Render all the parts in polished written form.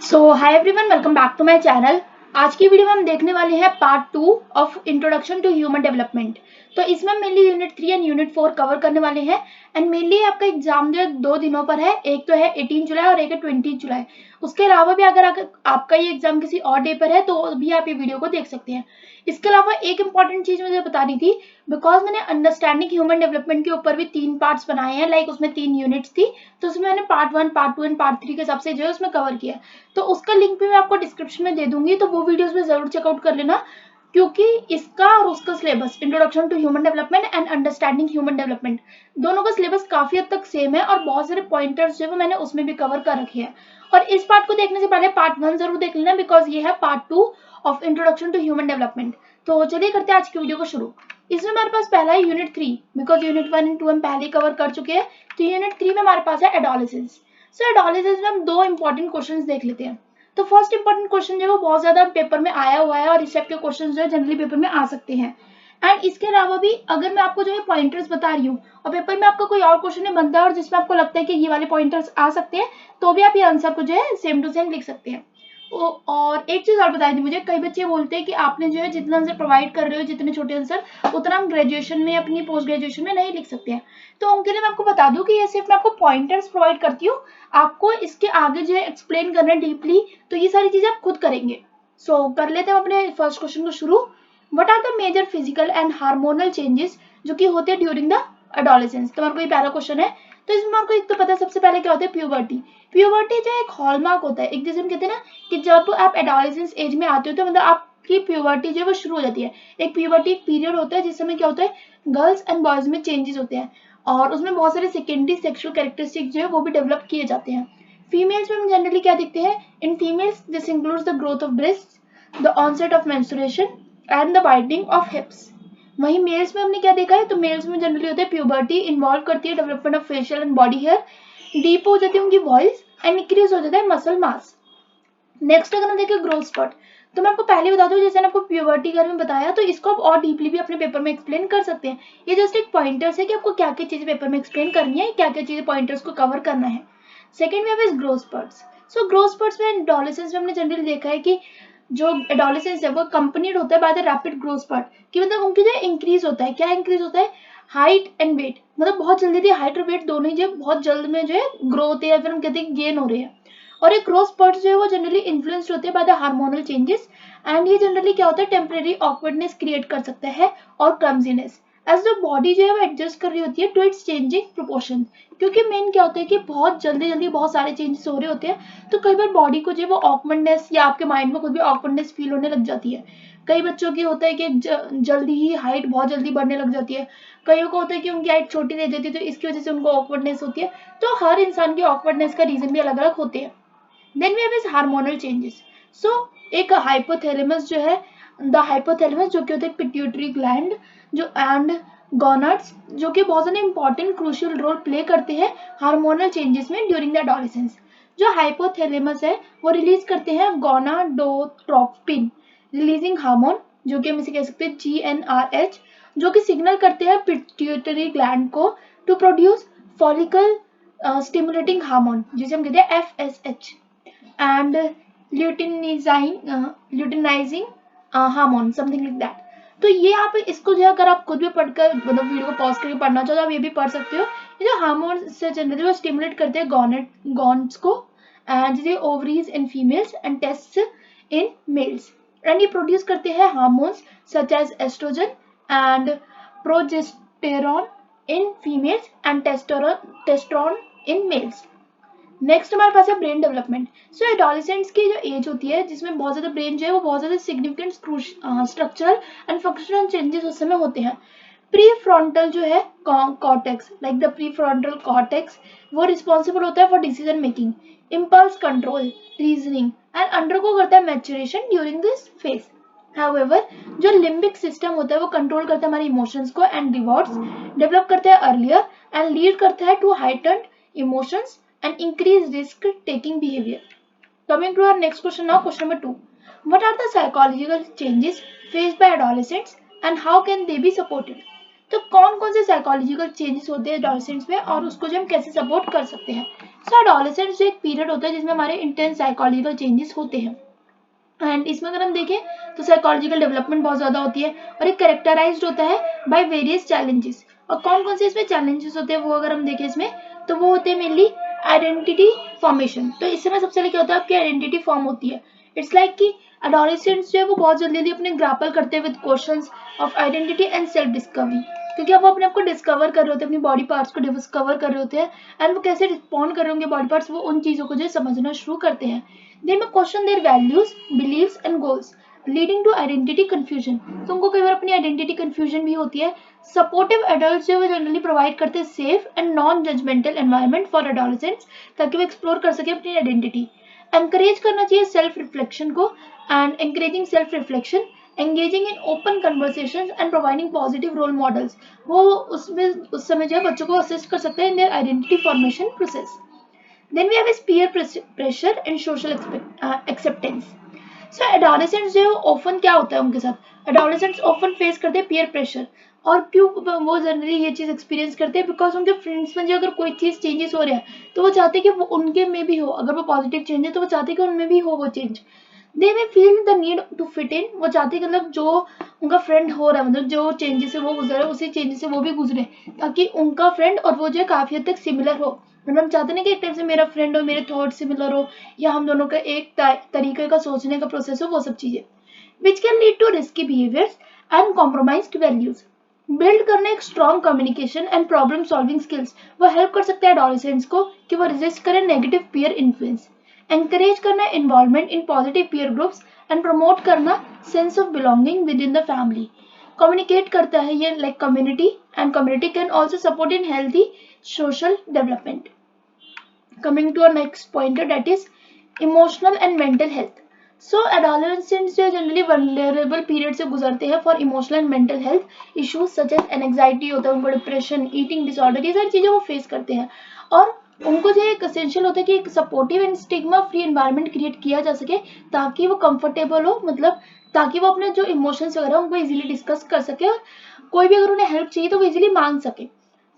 So hi everyone, welcome back to my channel. आज की video में हम देखने वाले हैं part 2 of introduction to human development. तो इसमें mainly unit 3 and unit 4 cover करने वाले हैं। एंड मेनली आपका एग्जाम जो है 2 दिनों पर है, एक तो है 18 जुलाई और एक है 20 जुलाई। उसके अलावा भी अगर आपका ये एग्जाम किसी और डे पर है तो भी आप ये वीडियो को देख सकते हैं। इसके अलावा एक इंपॉर्टेंट चीज मुझे बतानी थी, बिकॉज मैंने अंडरस्टैंडिंग ह्यूमन डेवलपमेंट के ऊपर भी 3 पार्ट्स बनाए हैं, लाइक उसमें 3 यूनिट्स थी, तो उसमें मैंने पार्ट 1, पार्ट 2 एंड पार्ट 3 के हिसाब से जो है उसमें कवर किया। तो उसका लिंक भी मैं आपको डिस्क्रिप्शन में दे दूंगी, तो वो वीडियोस में जरूर चेकआउट कर लेना, क्योंकि इसका और उसका syllabus introduction to human development and understanding human development दोनों का सिलेबस काफी हद तक सेम है, और बहुत सारे पॉइंटर्स जो है मैंने उसमें भी कवर कर रखे हैं। और इस पार्ट को देखने से पहले पार्ट 1 जरूर देख लेना, बिकॉज ये है part 2 of introduction to human development. तो चलिए करते हैं आज की वीडियो को शुरू। इसमें हमारे पास पहला है यूनिट 3, बिकॉज यूनिट 1 एंड 2 हम पहले कवर कर चुके हैं। तो यूनिट 3 में हमारे पास है एडोलेसेंस। सो एडोलेसेंस में हम 2 इंपॉर्टेंट क्वेश्चंस देख लेते हैं। तो फर्स्ट इंपॉर्टेंट क्वेश्चन जो है वो बहुत ज्यादा पेपर में आया हुआ है, और इस टाइप के क्वेश्चन जो है जनरली पेपर में आ सकते हैं। एंड इसके अलावा भी अगर मैं आपको जो है पॉइंटर्स बता रही हूँ और पेपर में आपका कोई और क्वेश्चन नहीं बनता है और जिसमें आपको लगता है कि ये वाले पॉइंटर्स आ सकते हैं, तो भी आप ये आंसर को जो है सेम टू सेम लिख सकते हैं। और एक चीज और बताई थी मुझे, कई बच्चे बोलते हैं कि आपने जो है जितना आंसर प्रोवाइड कर रहे हो, जितने छोटे आंसर, उतना हम ग्रेजुएशन में अपनी पोस्ट ग्रेजुएशन में नहीं लिख सकते हैं। तो उनके लिए मैं आपको बता दूं कि ये सिर्फ मैं आपको पॉइंटर्स प्रोवाइड करती हूँ, आपको इसके आगे जो है एक्सप्लेन करना है डीपली, तो ये सारी चीजें आप खुद करेंगे। सो कर लेते हैं अपने फर्स्ट क्वेश्चन को शुरू। What are the major physical and hormonal changes जो कि होते हैं ड्यूरिंग द एडोलेसेंस? तुम्हारा कोई पहला क्वेश्चन है, तो इसमें आपको एक तो पता है सबसे पहले क्या होता है, प्यूबर्टी। प्यूबर्टी जो एक हॉलमार्क होता है, एक जैसे हम कहते हैं ना कि जब आप एडोलेसेंस एज में आते हो तो मतलब आपकी प्यूबर्टी जो है वो शुरू हो जाती है। एक प्यूबर्टी पीरियड होता है जिस समय क्या होता है, गर्ल्स एंड बॉयज में चेंजेस होते हैं, और उसमें बहुत सारे सेकेंडरी सेक्सुअल कैरेक्टरिस्टिक जो है वो भी डेवलप किए जाते हैं। फीमेल्स में हम जनरली क्या देखते हैं, in females this includes the growth of breast, the onset of menstruation and the widening of hips. वहीं मेल्स में हमने क्या देखा है, तो मेल्स में जनरली होता है प्यूबर्टी इन्वॉल्व करती है development of facial and body hair, deep हो जाती है उनकी वॉइस एंड इंक्रीज हो जाता है मसल मास। नेक्स्ट अगर हम देखें ग्रोथ स्पॉट, तो मैं आपको पहले बता दूं, जैसे आपको प्यूबर्टी के बारे में बताया, तो इसको आप और डीपली भी अपने पेपर में एक्सप्लेन कर सकते हैं। ये जस्ट एक पॉइंटर्स है कि आपको क्या क्या चीजें पेपर में एक्सप्लेन करनी है, क्या क्या चीजें पॉइंटर्स को कवर करना है। Second wave is growth spots. So growth spots में एडोलेसेंस में हमने जनरली देखा है कि जो एडोलेसेंस है वो कंपनीड होता है by the rapid growth spot, कि मतलब उनकी जो इंक्रीज होता है, क्या इंक्रीज होता है, हाइट एंड वेट, मतलब बहुत जल्दी हाइट और वेट दोनों ही जो बहुत जल्द में जो है ग्रो होते हैं, फिर हम कहते हैं गेन हो रहे हैं। और एक ग्रोथ स्पॉट्स जो है वो जनरली इन्फ्लुएंस्ड होते हैं by the hormonal changes, and ये जनरली क्या होता है, टेम्परेरी ऑकवर्डनेस क्रिएट कर सकता है और क्लमजीनेस, एज जो बॉडी जो है वो एडजस्ट कर रही होती है टू इट्स चेंजिंग प्रोपोर्शन। क्योंकि मेन क्या होता है कि बहुत जल्दी जल्दी बहुत सारे चेंजेस हो रहे होते हैं, तो कई बार बॉडी को जो है वो ऑकवर्डनेस या आपके माइंड में खुद भी ऑकवर्डनेस फील होने लग जाती है। कई बच्चों की होता है कि जल्दी ही हाइट बहुत जल्दी बढ़ने लग जाती है, कईयों को होता है कि उनकी हाइट छोटी रह जाती है, तो इसकी वजह से उनको ऑकवर्डनेस होती है। तो हर इंसान की ऑकवर्डनेस का रीजन भी अलग अलग होते हैं। Then we have is hormonal changes. So एक हाइपोथैलेमस जो है, द हाइपोथैलेमस जो कि होता है पिट्यूटरी ग्लैंड जो एंड गोनाड्स, जो कि बहुत ज्यादा इंपॉर्टेंट क्रूशियल रोल प्ले करते हैं हार्मोनल चेंजेस में ड्यूरिंग द एडोलेसेंस। जो हाइपोथैलेमस है वो रिलीज करते हैं गोनाडोट्रोपिन रिलीजिंग हार्मोन, जो कि हम इसे कह सकते हैं GnRH, जो कि सिग्नल करते हैं पिट्यूटरी ग्लैंड को to produce follicle stimulating hormone, जिसे हम कहते हैं FSH, and luteinizing hormone, something like that. तो ये आप इसको जो है अगर आप खुद भी पढ़कर मतलब वीडियो को पॉज करके पढ़ना चाहो तो आप ये भी पढ़ सकते हो। ये जो हार्मोन से जनरली वो स्टिमुलेट करते हैं गॉन्स को, जैसे ovaries in females and testes in males, and ये प्रोड्यूस करते हैं hormones such as estrogen and progesterone in females and testosterone in males. Next हमारे पास है ब्रेन डेवलपमेंट। सो एडोलेसेंट्स की जो एज होती है जिसमें बहुत ज्यादा ब्रेन जो है वो बहुत ज्यादा significant structural and functional changes उस समय होते हैं। प्री फ्रंटल जो है cortex, like the pre frontal cortex, वो रिस्पॉन्सिबल होता है for decision making, impulse control, reasoning, and undergo करता है maturation during this phase. However जो लिम्बिक सिस्टम होता है वो कंट्रोल करता है हमारे इमोशंस को एंड रिवॉर्ड्स डेवलप करता है अर्लियर एंड लीड करता है to heightened emotions and increase risk taking behavior. Coming to our next question now, question number 2. What are the psychological changes faced by adolescents and how can they be supported? तो कौन कौन से psychological changes होते हैं adolescents में और उसको जो हम कैसे सपोर्ट कर सकते हैं? सो एडोलेसेंस जो एक पीरियड होता है जिसमें हमारे इंटेंस साइकोलॉजिकल चेंजेस होते हैं, एंड इसमें अगर हम देखें तो साइकोलॉजिकल डेवलपमेंट बहुत ज्यादा होती है और एक कैरेक्टराइज्ड होता है बाय वेरियस चैलेंजेस। और कौन कौन से इसमें चैलेंजेस होते हैं वो अगर हम देखें इसमें, तो वो होते हैं मेनली आइडेंटिटी फॉर्मेशन। तो इस समय सबसे पहले क्या होता है, आपकी आइडेंटिटी फॉर्म होती है। इट्स लाइक कि एडोलेसेंट्स जो है वो बहुत जल्दी अपने ग्रैपल करते हैं with questions of identity and self discovery, क्योंकि अब वो अपने आप को डिस्कवर कर रहे होते हैं, अपनी बॉडी पार्ट्स को डिस्कवर कर रहे होते हैं, एंड वो कैसे रिस्पॉन्ड कर रहे होंगे बॉडी पार्ट्स, वो उन चीजों को जो समझना शुरू करते हैं। They may question their values, beliefs and goals, leading to identity confusion. तो उनको कई बार अपनी आइडेंटिटी कंफ्यूजन भी होती है। सपोर्टिव एडल्ट्स जो है जनरली प्रोवाइड करते हैं safe and non judgemental environment for adolescents, ताकि वो एक्सप्लोर कर सके अपनी आइडेंटिटी। एनकरेज करना चाहिए सेल्फ रिफ्लेक्शन को, and encouraging self reflection, engaging in open conversation and providing positive role models, वो उसमें उस समय जो है बच्चों को असिस्ट कर सकते हैं in their identity formation process. Then we have is peer pressure and social acceptance. So adolescents जो often क्या होता है उनके साथ, adolescents often face करते हैं peer pressure। और क्यों वो जनरली ये चीज एक्सपीरियंस करते हैं, बिकॉज उनके फ्रेंड्स में जो अगर कोई चीज चेंजेस हो रहा है तो वो चाहते हैं कि वो उनके में भी हो, अगर वो पॉजिटिव चेंज है तो वो चाहते हैं कि उनमें भी हो वो change. They may feel the need to fit in, वो चाहते हैं मतलब जो उनका फ्रेंड हो रहा है, मतलब जो चेंजेस से वो गुजर रहा है उसी चेंजेस से वो भी गुजरे, ताकि उनका फ्रेंड और वो जो है काफी हद तक सिमिलर हो। मतलब हम चाहते ना कि एक टाइप से मेरा फ्रेंड और मेरे थॉट सिमिलर हो, या हम दोनों का एक तरीके का सोचने का प्रोसेस हो, वो सब चीजें which can lead to risky behaviours and compromised values. Build करना एक strong communication and problem solving skills, वो हेल्प कर सकता है एडोलेसेंट्स को कि वो रेजिस्ट करें नेगेटिव पीयर इन्फ्लुएंस। एनकरेज करना involvement in positive peer groups and promote करना sense of belonging within the family. Communicate करता है ये like community, and community can also support in healthy social development. Coming to our next pointer, that is emotional and mental health. So adolescents जो generally vulnerable period से गुजरते हैं for emotional and mental health issues such as anxiety होता है उनको, depression, eating disorder, ये सारी चीजें वो फेस करते हैं। और उनको जो एक एसेंशियल होता है कि एक supportive and stigma free environment create किया जा सके, ताकि वो कंफर्टेबल हो, मतलब ताकि वो अपने जो इमोशंस वगैरह उनको इजीली डिस्कस कर सके, और कोई भी अगर उन्हें हेल्प चाहिए तो वो इजीली मांग सके।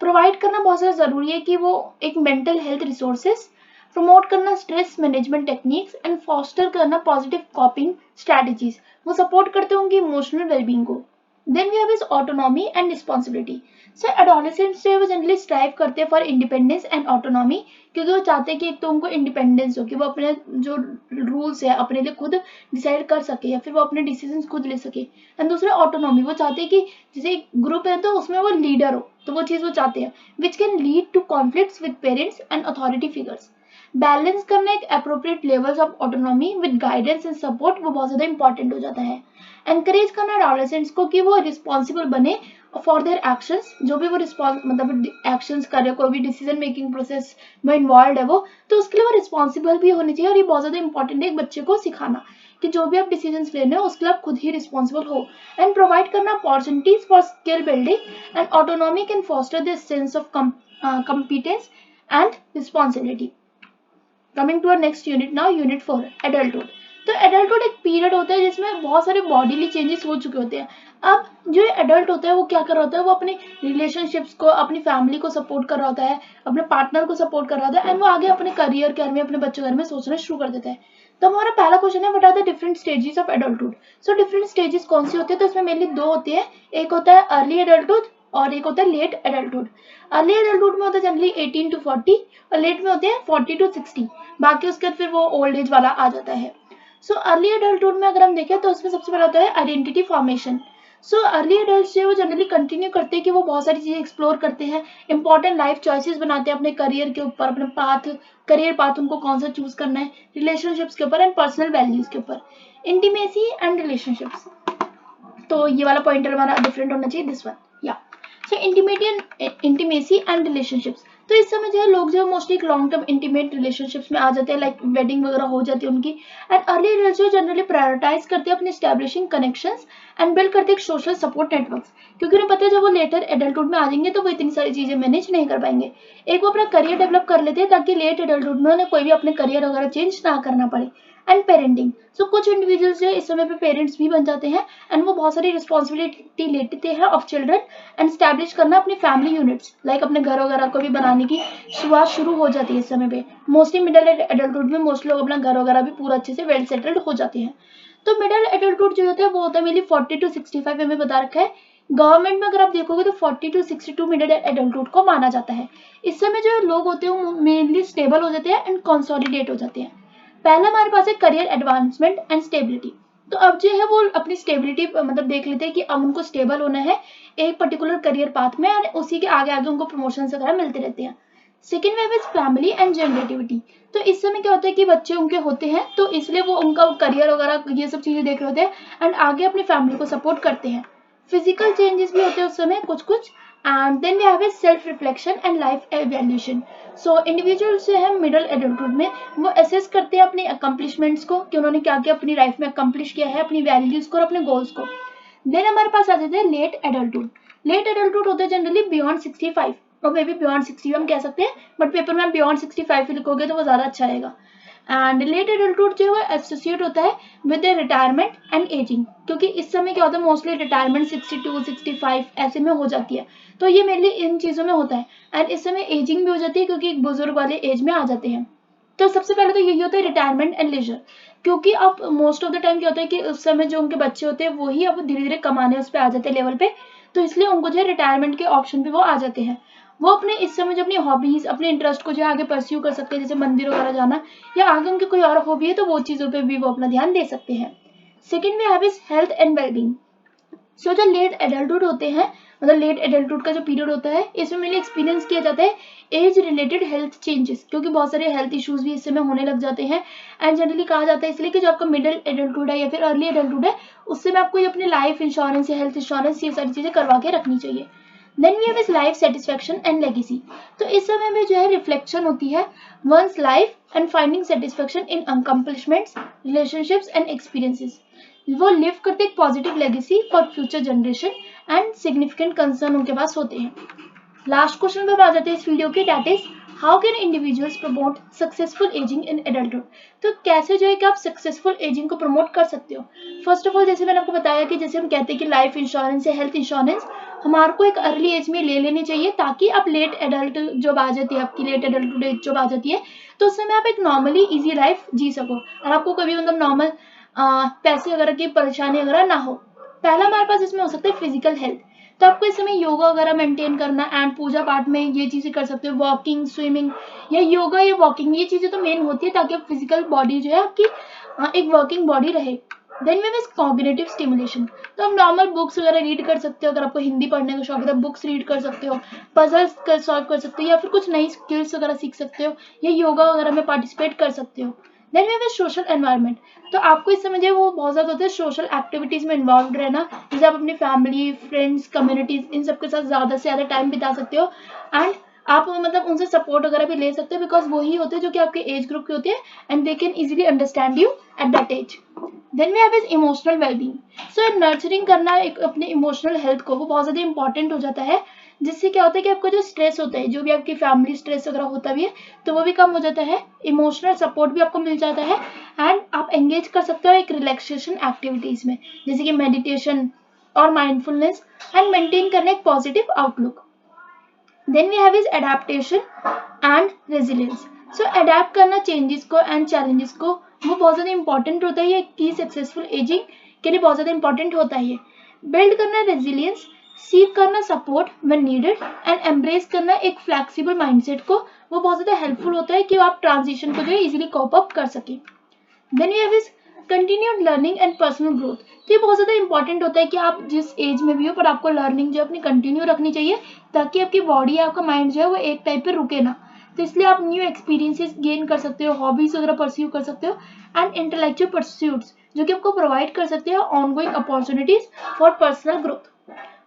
प्रोवाइड करना बहुत ज़्यादा ज़रूरी है कि वो एक मेंटल हेल्थ रिसोर्सेज, प्रमोट करना stress management techniques and foster करना पॉजिटिव कॉपिंग स्ट्रैटेजीज, वो सपोर्ट करते होंगे इमोशनल वेलबींग को। Then we have is autonomy and responsibility. So adolescents जो है वो जनरली स्ट्राइव करते हैं फॉर इंडिपेंडेंस एंड ऑटोनॉमी, क्योंकि वो चाहते हैं कि एक तो उनको इंडिपेंडेंस हो कि वो अपने जो रूल्स है अपने लिए खुद डिसाइड कर सके, या फिर वो अपने डिसीजन खुद ले सके। एंड दूसरा ऑटोनॉमी, वो चाहते हैं कि जैसे एक ग्रुप है तो उसमें वो लीडर हो, तो वो चीज़ वो चाहते हैं, which can lead to conflicts with parents and authority figures. Balance करना एक appropriate levels of autonomy with guidance and support, वो बहुत ज़्यादा इंपॉर्टेंट हो जाता है। एनकरेज करना एडोलेसेंट्स को कि वो रिस्पॉन्सिबल बने फॉर देयर एक्शंस, जो भी वो मतलब एक्शंस कर रहे हैं, कोई भी डिसीजन मेकिंग प्रोसेस में इन्वॉल्व है वो, तो उसके लिए वो रिस्पॉन्सिबल भी होने चाहिए। और ये बहुत ज़्यादा इंपॉर्टेंट है एक बच्चे को सिखाना कि जो भी आप डिसीजंस ले रहे हो उसके लिए आप खुद ही रिस्पॉन्सिबल हो। एंड प्रोवाइड करना opportunities for skill building and autonomy can foster this sense of competence and responsibility. Coming to our next unit now, unit 4 adulthood. तो एडल्टहुड एक पीरियड होता है जिसमें बहुत सारे बॉडीली चेंजेस हो चुके होते हैं। अब जो एडल्ट होता है वो क्या कर रहा होता है, वो अपने रिलेशनशिप्स को, अपनी फैमिली को सपोर्ट कर रहा होता है, अपने पार्टनर को सपोर्ट कर रहा होता है, एंड वो आगे अपने करियर के बारे में, अपने बच्चों के बारे में सोचना शुरू कर देता है। तो हमारा पहला क्वेश्चन है, what are the different stages of adulthood. So different stages कौन सी होती है, तो इसमें मेनली दो होती है, एक होता है अर्ली एडल्टहुड और एक होता है लेट एडल्टहुड। अर्ली एडल्टहुड में होता है जनरली 18 to 40 और लेट में होते हैं 40 to 60, बाकी उसके बाद फिर वो ओल्ड एज वाला आ जाता है। सो अर्ली एडल्टहुड में अगर हम देखें तो उसमें सबसे पहला होता है identity formation. So early adults जो वो जनरली कंटिन्यू करते हैं कि वो बहुत सारी चीजें एक्सप्लोर करते हैं, इंपॉर्टेंट लाइफ चॉइसेस बनाते हैं अपने करियर के ऊपर, अपने करियर पाथ उनको कौन सा चूज करना है, रिलेशनशिप्स के ऊपर एंड पर्सनल वैल्यूज के ऊपर। इंटीमेसी एंड रिलेशनशिप्स, तो ये वाला पॉइंटर हमारा डिफरेंट होना चाहिए, दिस वन या। सो इंटीमेसी एंड रिलेशनशिप्स, तो इस समय जो है लोग जो है mostly long term intimate relationships में आ जाते हैं, लाइक वेडिंग वगैरह हो जाती है उनकी। एंड अर्ली एडल्ट्स जो जनरली प्रायोरिटाइज करते हैं अपने एस्टैब्लिशिंग कनेक्शंस एंड बिल्ड करते हैं सोशल सपोर्ट नेटवर्क्स, क्योंकि उन्हें पता है जब वो लेटर एडल्टहुड में आ जाएंगे तो वो इतनी सारी चीजें मैनेज नहीं कर पाएंगे। एक वो अपना करियर डेवलप कर लेते हैं ताकि लेट एडल्टहुड में उन्हें कोई भी अपने करियर वगैरह चेंज ना करना पड़े। And parenting. सो कुछ इंडिविजुअल्स जो है इस समय पे पेरेंट्स भी बन जाते हैं एंड वो बहुत सारी रिस्पॉन्सिबिलिटी लेते हैं ऑफ चिल्ड्रन एंड स्टैब्लिश करना अपनी फैमिली यूनिट्स लाइक अपने घर वगैरह को भी बनाने की शुरुआत शुरू हो जाती है इस समय पे। मोस्टली मिडिल एडल्टहुड में मोस्ट लोग अपना घर वगैरह भी पूरा अच्छे से वेल सेटल्ड हो जाते हैं। तो मिडिल एडल्टहुड जो होता है वो होता है मेनली 40 to 65 में बता रखा है। गवर्नमेंट में अगर आप देखोगे तो 40 to 62 मिडिल एडल्टहुड को माना जाता है। इस समय जो लोग होते हैं वो मेनली स्टेबल हो जाते हैं एंड कंसोलिडेट हो जाते हैं। पहला हमारे पास है करियर एडवांसमेंट एंड स्टेबिलिटी। तो अब जो है वो अपनी स्टेबिलिटी मतलब देख लेते हैं कि अब उनको स्टेबल होना है एक पर्टिकुलर करियर पाथ में और उसी के आगे आगे उनको प्रमोशन वगैरह मिलते रहते हैं। Second wave is family and generativity. तो इस समय क्या होता है कि बच्चे उनके होते हैं तो इसलिए वो उनका करियर वगैरह ये सब चीजें देख रहे होते हैं एंड आगे अपनी फैमिली को सपोर्ट करते हैं। फिजिकल चेंजेस भी होते हैं उस समय कुछ कुछ। And then we have a self reflection and life evaluation. So individuals जो है मिडिल एडल्टहुड में वो असेस करते हैं अपने अकम्पलिशमेंट्स को कि उन्होंने क्या क्या अपनी लाइफ में अकम्पलिश किया है, अपनी वैल्यूज को और अपने गोल्स को। देन हमारे पास आ जाते हैं लेट एडल्टहुड। लेट एडल्टहुड होते हैं जनरली बियॉन्ड 65 और मे बी बियॉन्ड 60 हम कह सकते हैं, बट पेपर में हम बियॉन्ड 65 लिखोगे तो वो ज्यादा अच्छा रहेगा। एंड लेट एडल्टहुड जो है एसोसिएट होता है विद रिटायरमेंट एंड एजिंग, क्योंकि इस समय क्या होता है मोस्टली रिटायरमेंट 62 65 ऐसे में हो जाती है, तो ये मेनली इन चीजों में होता है। एंड इस समय एजिंग भी हो जाती है क्योंकि एक बुजुर्ग वाले एज में आ जाते हैं। तो सबसे पहले तो यही होता है रिटायरमेंट एंड लेजर, क्योंकि अब मोस्ट ऑफ द टाइम क्या होता है कि उस समय जो उनके बच्चे होते हैं वही अब धीरे धीरे कमाने उस पर आ जाते हैं लेवल पे, तो इसलिए उनको जो है रिटायरमेंट के ऑप्शन पे वो आ जाते हैं। वो अपने इस समय जो अपनी हॉबीज अपने इंटरेस्ट को जो आगे परस्यू कर सकते हैं, जैसे मंदिर वगैरह जाना या आगे उनकी कोई और हॉबी है तो वो चीजों पे भी वो अपना ध्यान दे सकते हैं। Second way have is health and wellbeing. So जो लेट एडल्टहुड होते हैं मतलब लेट एडल्टहुड का जो पीरियड होता है इसमें मेनली एक्सपीरियंस किया जाता है एज रिलेटेड हेल्थ चेंजेस, क्योंकि बहुत सारे हेल्थ इश्यूज भी इस समय होने लग जाते हैं। एंड जनरली कहा जाता है इसलिए कि जो आपका मिडिल एडल्टहुड है या फिर अर्ली एडल्टहुड है उससे में आपको अपनी लाइफ इंश्योरेंस या हेल्थ इंश्योरेंस ये सारी चीजें करवा के रखनी चाहिए। Then we have is life satisfaction and legacy. तो इस समय में जो है रिफ्लेक्शन होती है one's life and finding satisfaction in accomplishments relationships and experiences. वो लिव करते एक positive legacy for future generation and significant concern उनके पास होते हैं। लास्ट क्वेश्चन पे आ जाते हैं इस वीडियो के, that is how can individuals promote successful ageing in adulthood. तो कैसे जो है कि आप सक्सेसफुल एजिंग को प्रमोट कर सकते हो। फर्स्ट ऑफ ऑल जैसे मैंने आपको बताया कि जैसे हम कहते हैं कि लाइफ इंश्योरेंस या हेल्थ इंश्योरेंस हमारे को एक अर्ली एज में ले लेनी चाहिए ताकि आप लेट एडल्ट जब आ जाती है आपकी लेट एडल्टहुड एज जब आ जाती है तो उस समय आप एक नॉर्मली इजी लाइफ जी सको और आपको कभी मतलब नॉर्मल पैसे वगैरह की परेशानी वगैरह ना हो। पहला हमारे पास इसमें हो सकता है फिजिकल हेल्थ। तो आपको इस समय योगा वगैरह मेंटेन करना एंड पूजा पाठ में ये चीजें कर सकते हो, वॉकिंग स्विमिंग या योगा या वॉकिंग ये चीजें तो मेन होती है ताकि आप फिजिकल बॉडी जो है आपकी एक वर्किंग बॉडी रहे। Then we is cognitive stimulation. तो आप नॉर्मल बुक्स वगैरह रीड कर सकते हो, अगर आपको हिंदी पढ़ने का शौक है तो बुक्स रीड कर सकते हो, पजल्स सॉल्व कर सकते हो या फिर कुछ नई स्किल्स वगैरह सीख सकते हो या योगा वगैरह में पार्टिसिपेट कर सकते हो। Then we have social environment. तो आपको इस समय जो वो बहुत ज़्यादा होता है सोशल एक्टिविटीज़ में इन्वॉल्व रहना, जैसे आप अपनी फैमिली फ्रेंड्स कम्युनिटीज इन सबके साथ ज़्यादा से ज़्यादा टाइम बिता सकते हो एंड आप मतलब उनसे सपोर्ट वगैरह भी ले सकते हो बिकॉज वही होते हैं जो कि आपके एज ग्रुप के होते हैं and they can easily understand you at that age. Then we have is emotional wellbeing. So nurturing करना एक अपने इमोशनल हेल्थ को वो बहुत ज़्यादा इंपॉर्टेंट हो जाता है, जिससे क्या होता है कि आपका जो स्ट्रेस होता है जो भी आपकी फैमिली स्ट्रेस वगैरह होता भी है तो वो भी कम हो जाता है, इमोशनल सपोर्ट भी आपको मिल जाता है एंड आप एंगेज कर सकते हो एक रिलैक्सेशन एक्टिविटीज में जैसे कि मेडिटेशन और माइंडफुलनेस एंड मेंटेन करना एक positive outlook. Then we have is adaptation and resilience. So adapt करना चेंजेस को एंड चैलेंजेस को वो बहुत ज़्यादा इंपॉर्टेंट होता है, ये की सक्सेसफुल एजिंग के लिए बहुत ज़्यादा इंपॉर्टेंट होता है। ये बिल्ड करना रेजिलियंस, सीख करना support when needed and embrace करना एक फ्लेक्सिबल माइंडसेट को वो बहुत ज़्यादा हेल्पफुल होता है कि आप ट्रांजिशन को जो है इजीली कॉप अप कर सके। Then we have is continued learning and personal growth. तो ये बहुत ज़्यादा इंपॉर्टेंट होता है कि आप जिस एज में भी हो पर आपको लर्निंग जो अपनी कंटिन्यू रखनी चाहिए ताकि आपकी बॉडी आपका माइंड जो है वो एक टाइप पे रुके ना। तो इसलिए आप न्यू एक्सपीरियंसेस गेन कर सकते हो, हॉबीज वगैरह परस्यू कर सकते हो एंड इंटेलेक्चुअल परस्यूट्स जो कि आपको प्रोवाइड कर सकते हो ongoing opportunities for personal growth.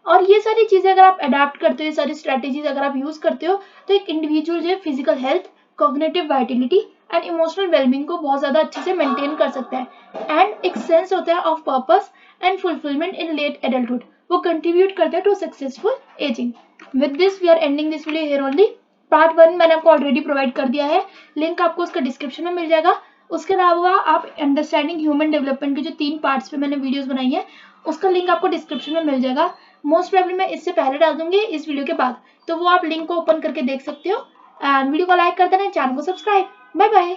और ये सारी चीज़ें अगर आप अडाप्ट करते हो, ये सारी स्ट्रैटेजीज अगर आप यूज़ करते हो तो एक इंडिविजुअल जो है physical health, cognitive vitality and emotional wellbeing को बहुत ज़्यादा अच्छे से मेंटेन कर सकता है एंड एक सेंस होता है of purpose and fulfilment in late adulthood वो कंट्रीब्यूट करता है to successful ageing. With this we are ending this video here only. Part 1 मैंने आपको ऑलरेडी प्रोवाइड कर दिया है, लिंक आपको उसका डिस्क्रिप्शन में मिल जाएगा, उसके अलावा आप अंडरस्टैंडिंग ह्यूमन डेवलपमेंट के जो 3 पार्ट्स पे मैंने वीडियोस बनाई है उसका लिंक आपको डिस्क्रिप्शन में मिल जाएगा। मोस्ट प्रोबेबली मैं इससे पहले डाल दूंगी इस वीडियो के बाद, तो वो आप लिंक को ओपन करके देख सकते हो। एंड वीडियो को लाइक कर देना, चैनल को सब्सक्राइब। Bye bye.